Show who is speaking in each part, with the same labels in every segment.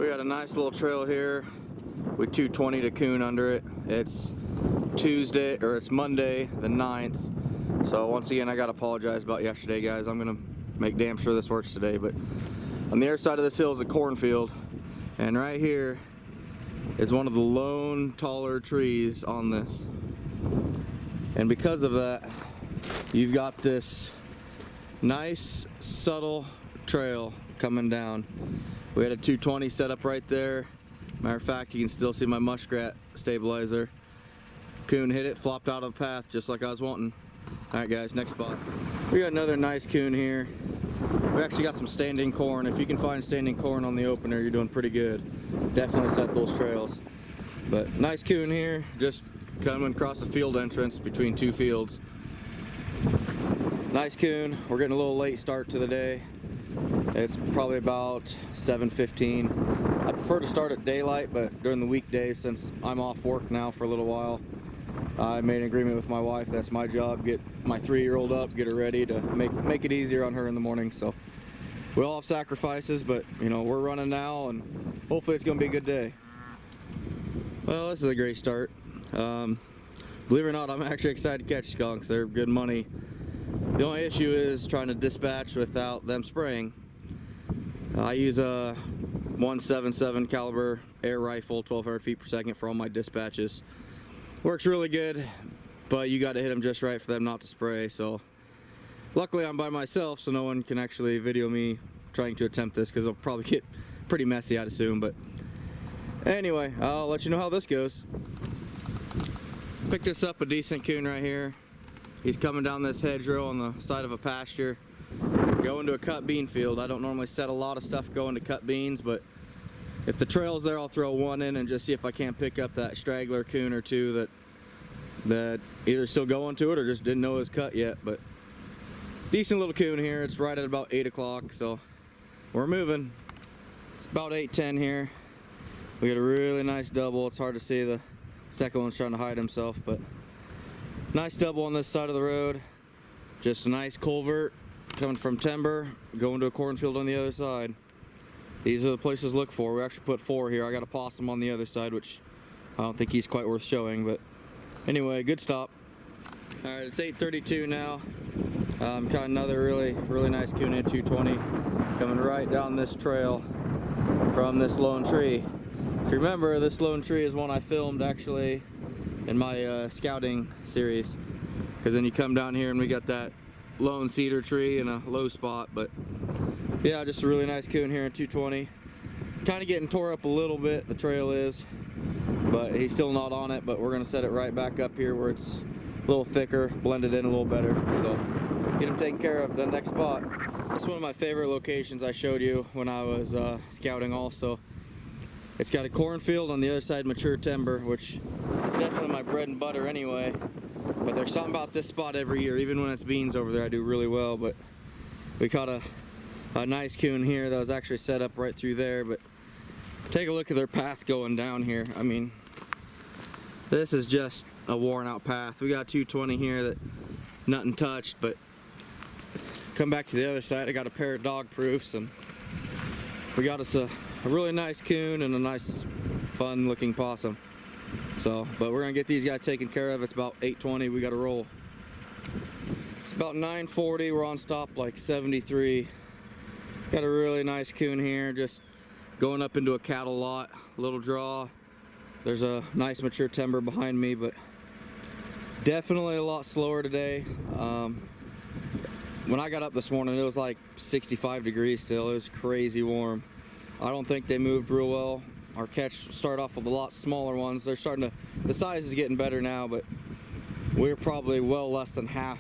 Speaker 1: We got a nice little trail here with 220 to coon under it. It's Tuesday, or it's Monday the 9th. So once again, I gotta apologize about yesterday, guys. I'm gonna make damn sure this works today. But on the other side of this hill is a cornfield, and right here is one of the lone taller trees on this. And because of that, you've got this nice subtle trail coming down. We had a 220 set up right there. Matter of fact, you can still see my muskrat stabilizer. Coon hit it, flopped out of the path just like I was wanting. Alright guys, next spot. We got another nice coon here. We actually got some standing corn. If you can find standing corn on the opener, you're doing pretty good. Definitely set those trails. But nice coon here, just coming across the field entrance between two fields. Nice coon. We're getting a little late start to the day. It's probably about 7:15. I prefer to start at daylight, but during the weekdays, since I'm off work now for a little while, I made an agreement with my wife. That's my job. Get my 3-year-old up, get her ready to make it easier on her in the morning. So we all have sacrifices, but you know, we're running now, and hopefully it's gonna be a good day. Well, this is a great start. Believe it or not, I'm actually excited to catch skunks. They're good money. The only issue is trying to dispatch without them spraying. I use a 177 caliber air rifle, 1200 feet per second for all my dispatches. Works really good, but you got to hit them just right for them not to spray. So luckily I'm by myself, so no one can actually video me trying to attempt this, because it'll probably get pretty messy, I'd assume. But anyway, I'll let you know how this goes. Picked this up a decent coon right here. He's coming down this hedgerow on the side of a pasture, going to a cut bean field. I don't normally set a lot of stuff going to cut beans, but if the trail's there, I'll throw one in and just see if I can't pick up that straggler coon or two that either still going to it or just didn't know it was cut yet. But decent little coon here. It's right at about 8 o'clock, so we're moving. It's about 8:10 here. We got a really nice double. It's hard to see, the second one's trying to hide himself, but nice double on this side of the road. Just a nice culvert coming from timber, going to a cornfield on the other side. These are the places to look for. We actually put 4 here. I got a possum on the other side, which I don't think he's quite worth showing, but anyway, good stop. All right, it's 8:32 now. Got another really nice coon at 220 coming right down this trail from this lone tree. If you remember, this lone tree is one I filmed actually in my scouting series, because then you come down here and we got that lone cedar tree in a low spot. But yeah, just a really nice coon here in 220. Kind of getting tore up a little bit, the trail is, but he's still not on it. But we're gonna set it right back up here where it's a little thicker, blended in a little better, so get him taken care of. The next spot, it's one of my favorite locations I showed you when I was scouting also. It's got a cornfield on the other side, mature timber, which is definitely my bread and butter anyway. But there's something about this spot every year. Even when it's beans over there, I do really well. But we caught a nice coon here that was actually set up right through there. But take a look at their path going down here. I mean, this is just a worn out path. We got 220 here that nothing touched, but come back to the other side, I got a pair of dog proofs, and we got us a really nice coon and a nice fun looking possum. So, but we're gonna get these guys taken care of. It's about 8:20, we gotta roll. It's about 9:40, we're on stop like 73. Got a really nice coon here, just going up into a cattle lot, little draw. There's a nice mature timber behind me, but definitely a lot slower today. When I got up this morning, it was like 65 degrees still. It was crazy warm. I don't think they moved real well. Our catch started off with a lot smaller ones. They're starting to, the size is getting better now, but we're probably well less than half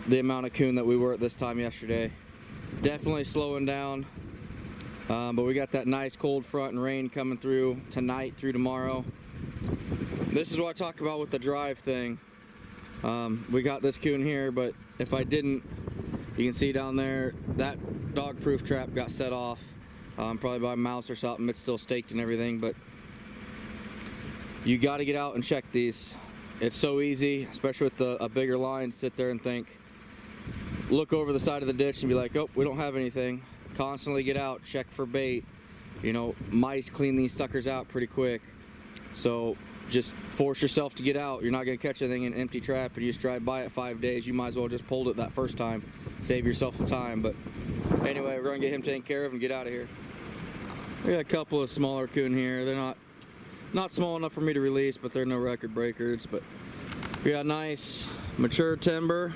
Speaker 1: the amount of coon that we were at this time yesterday. Definitely slowing down, but we got that nice cold front and rain coming through tonight through tomorrow. This is what I talk about with the drive thing. We got this coon here, but if I didn't, you can see down there, that dog proof trap got set off. Probably by a mouse or something. It's still staked and everything, but you got to get out and check these. It's so easy, especially with a bigger line. Sit there and think, look over the side of the ditch and be like, oh, we don't have anything. Constantly get out, check for bait, you know, mice clean these suckers out pretty quick. So just force yourself to get out. You're not gonna catch anything in an empty trap, and you just drive by it 5 days. You might as well just pulled it that first time, save yourself the time. But anyway, we're gonna get him taken care of and get out of here. We got a couple of smaller coon here. They're not small enough for me to release, but they're no record breakers. But we got nice mature timber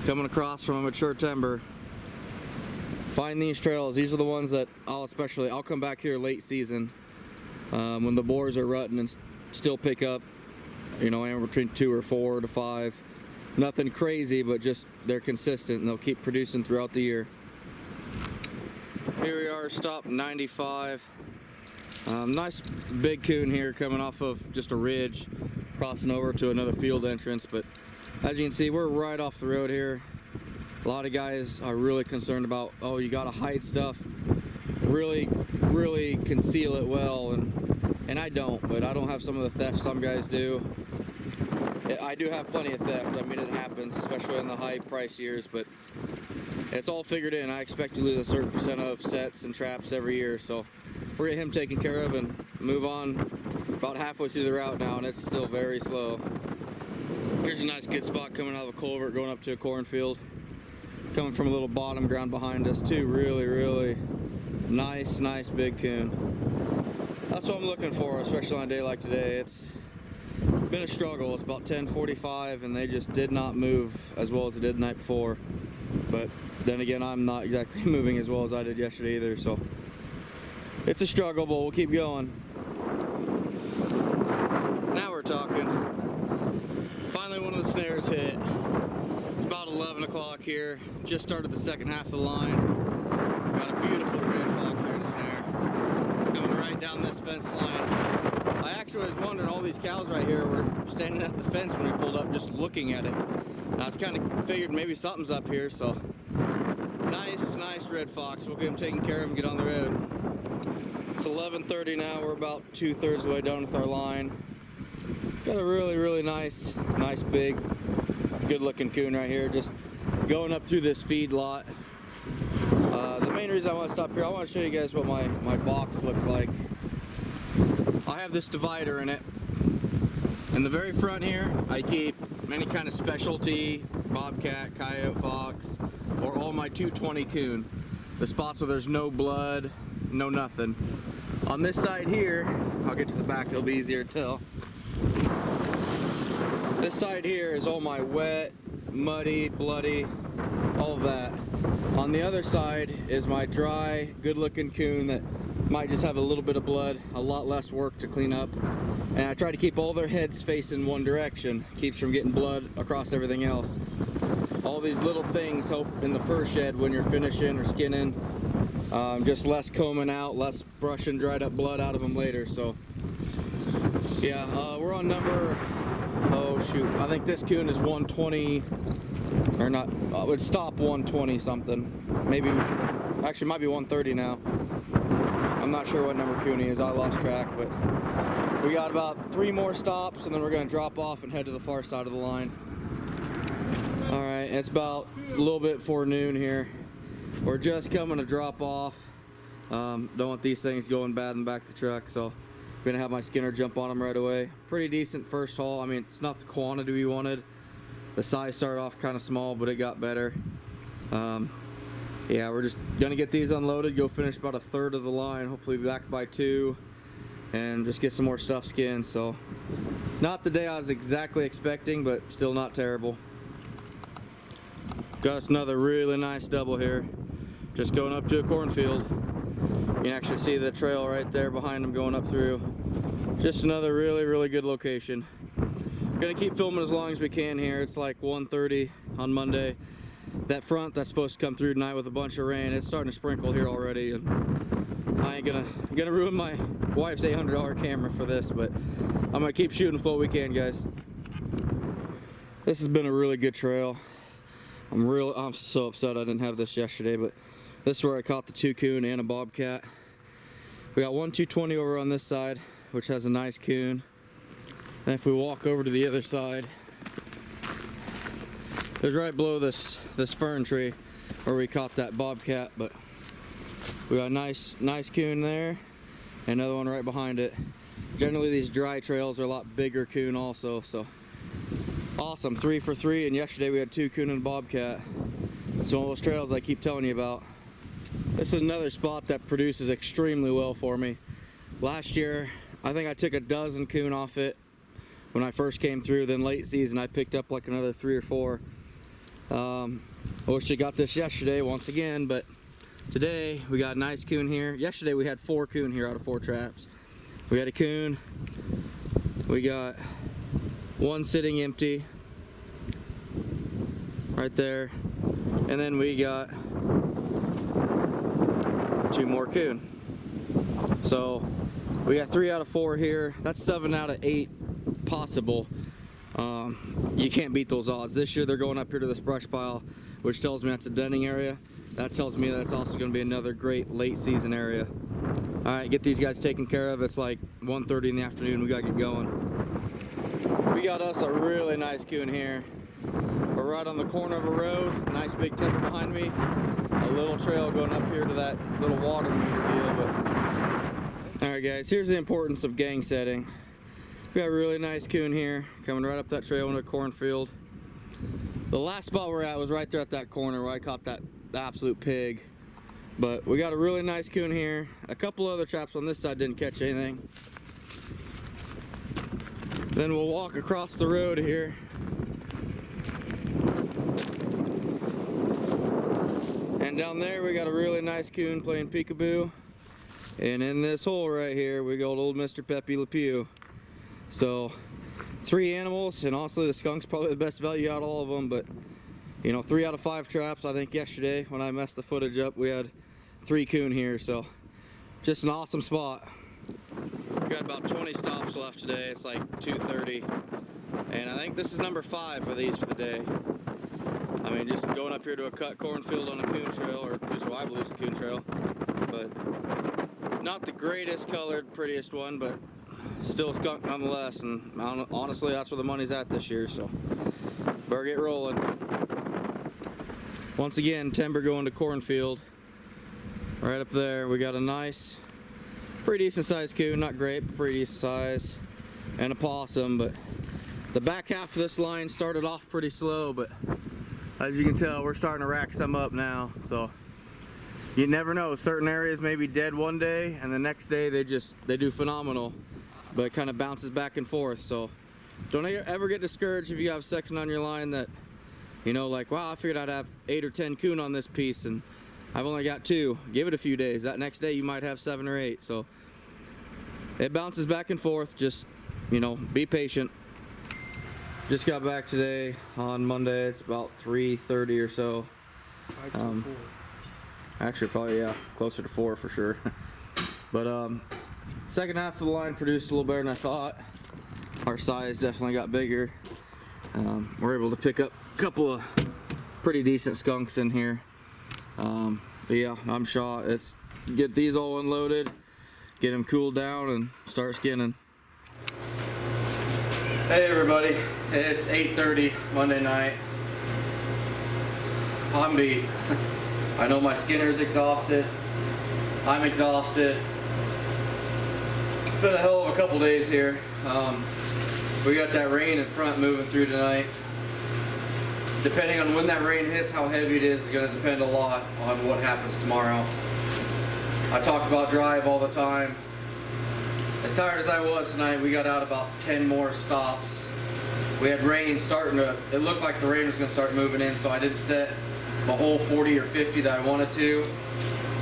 Speaker 1: coming across from a mature timber. Find these trails. These are the ones that I'll come back here late season when the boars are rutting and still pick up, you know, anywhere between 2 or 4 to 5. Nothing crazy, but just they're consistent and they'll keep producing throughout the year. Here we are, stop 95. Nice big coon here coming off of just a ridge, crossing over to another field entrance. But as you can see, we're right off the road here. A lot of guys are really concerned about, oh, you gotta hide stuff, really conceal it well, and I don't, but I don't have some of the theft some guys do. I do have plenty of theft. I mean, it happens, especially in the high price years, but it's all figured in. I expect to lose a certain percent of sets and traps every year, so we're getting him taken care of and move on. About halfway through the route now, and it's still very slow. Here's a nice good spot coming out of a culvert going up to a cornfield. Coming from a little bottom ground behind us too. Really nice big coon. That's what I'm looking for, especially on a day like today. It's been a struggle. It's about 10:45 and they just did not move as well as they did the night before. But then again, I'm not exactly moving as well as I did yesterday either, so it's a struggle, but we'll keep going. Now we're talking. Finally one of the snares hit. It's about 11 o'clock here. Just started the second half of the line. Got a beautiful red fox here in the snare. Coming right down this fence line. I actually was wondering, all these cows right here were standing at the fence when we pulled up just looking at it. And I was kind of figured maybe something's up here, so. Nice red fox. We'll get him taken care of and get on the road. It's 11:30 now. We're about 2/3 of the way done with our line. Got a really nice big, good looking coon right here, just going up through this feed lot. The main reason I want to stop here, I want to show you guys what my box looks like. I have this divider in it. In the very front here, I keep any kind of specialty, bobcat, coyote, fox, or all my 220 coon. The spots where there's no blood, no nothing. On this side here, I'll get to the back, it'll be easier to tell. This side here is all my wet, muddy, bloody, all of that. On the other side is my dry, good looking coon that might just have a little bit of blood, a lot less work to clean up. And I try to keep all their heads facing one direction, keeps from getting blood across everything else. All these little things help in the fur shed when you're finishing or skinning. Just less combing out, less brushing dried up blood out of them later. So yeah, we're on number, oh shoot, I think this coon is 120, or not, it would stop 120 something. Maybe, actually might be 130 now. I'm not sure what number coon he is, I lost track, but we got about 3 more stops and then we're gonna drop off and head to the far side of the line. All right, it's about a little bit before noon here. We're just coming to drop off. Don't want these things going bad in the back of the truck, so I'm gonna have my skinner jump on them right away. Pretty decent first haul. I mean, it's not the quantity we wanted. The size started off kind of small, but it got better. Yeah, we're just gonna get these unloaded, go finish about 1/3 of the line, hopefully be back by 2, and just get some more stuff skinned. So not the day I was exactly expecting, but still not terrible. Got us another really nice double here, just going up to a cornfield. You can actually see the trail right there behind them going up through. Just another really good location. Gonna keep filming as long as we can here. It's like 1:30 on Monday. That front that's supposed to come through tonight with a bunch of rain, it's starting to sprinkle here already, and I ain't gonna ruin my wife's $800 camera for this, but I'm gonna keep shooting what we can, guys. This has been a really good trail. I'm so upset I didn't have this yesterday, but this is where I caught the 2 coon and a bobcat. We got 1 220 over on this side, which has a nice coon. And if we walk over to the other side, there's right below this fern tree where we caught that bobcat. But We got a nice coon there, and another one right behind it. Generally these dry trails are a lot bigger coon also, so awesome. 3 for 3, and yesterday we had 2 coon and bobcat. It's one of those trails I keep telling you about. This is another spot that produces extremely well for me. Last year I think I took a dozen coon off it when I first came through. Then late season I picked up like another 3 or 4. I wish I got this yesterday once again, but today we got a nice coon here. Yesterday we had 4 coon here out of 4 traps. We had a coon, we got 1 sitting empty right there, and then we got 2 more coon. So we got 3 out of 4 here. That's 7 out of 8 possible. You can't beat those odds. This year they're going up here to this brush pile, which tells me that's a denning area. That tells me that's also going to be another great late season area. All right, get these guys taken care of. It's like 1:30 in the afternoon. We got to get going. We got us a really nice coon here. We're right on the corner of a road. Nice big timber behind me. A little trail going up here to that little water meter deal. But all right, guys, here's the importance of gang setting. We got a really nice coon here coming right up that trail into a cornfield. The last spot we're at was right there at that corner where I caught that absolute pig. But we got a really nice coon here. A couple other traps on this side didn't catch anything. Then we'll walk across the road here. And down there we got a really nice coon playing peekaboo. And in this hole right here we got old Mr. Pepe Le Pew. So 3 animals, and honestly the skunk's probably the best value out of all of them, but you know, 3 out of 5 traps. I think yesterday when I messed the footage up we had 3 coon here, so just an awesome spot. We got about 20 stops left today. It's like 2:30, and I think this is number 5 for these for the day. I mean, just going up here to a cut cornfield on a coon trail, or just what I believe is a coon trail, but not the greatest colored, prettiest one, but still a skunk nonetheless. And honestly, that's where the money's at this year, so better get rolling. Once again, timber going to cornfield. Right up there, we got a nice, pretty decent sized coon, not great, but pretty decent size, and a possum. But the back half of this line started off pretty slow, but as you can tell, we're starting to rack some up now. So you never know, certain areas may be dead one day, and the next day they do phenomenal, but it kind of bounces back and forth. So don't ever get discouraged if you have a section on your line that, you know, like, wow, I figured I'd have 8 or 10 coon on this piece, and I've only got 2. Give it a few days. That next day you might have 7 or 8. So it bounces back and forth. Just, you know, be patient. Just got back today on Monday. It's about 3:30 or so. Actually, probably, yeah, closer to 4 for sure. But second half of the line produced a little better than I thought. Our size definitely got bigger. We're able to pick up a couple of pretty decent skunks in here. But yeah, I'm shot. It's get these all unloaded, get them cooled down, and start skinning. Hey everybody, it's 8:30 Monday night. I'm beat. I know my skinner's exhausted. I'm exhausted. It's been a hell of a couple days here. We got that rain in front moving through tonight. Depending on when that rain hits, how heavy it is going to depend a lot on what happens tomorrow. I talk about drive all the time. As tired as I was tonight, we got out about 10 more stops. We had rain starting to, it looked like the rain was going to start moving in, so I didn't set the whole 40 or 50 that I wanted to,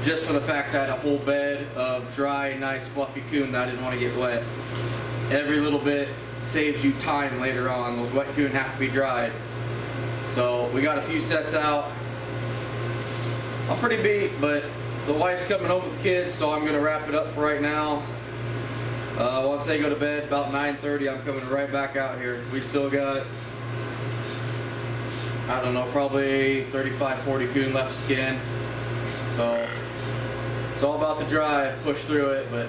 Speaker 1: just for the fact that I had a whole bed of dry, nice, fluffy coon that I didn't want to get wet. Every little bit saves you time later on. Those wet coon have to be dried. So we got a few sets out. I'm pretty beat, but the wife's coming home with the kids, so I'm gonna wrap it up for right now. Once they go to bed, about 9:30, I'm coming right back out here. We still got, I don't know, probably 35, 40 coon left to skin. So it's all about the drive, push through it, but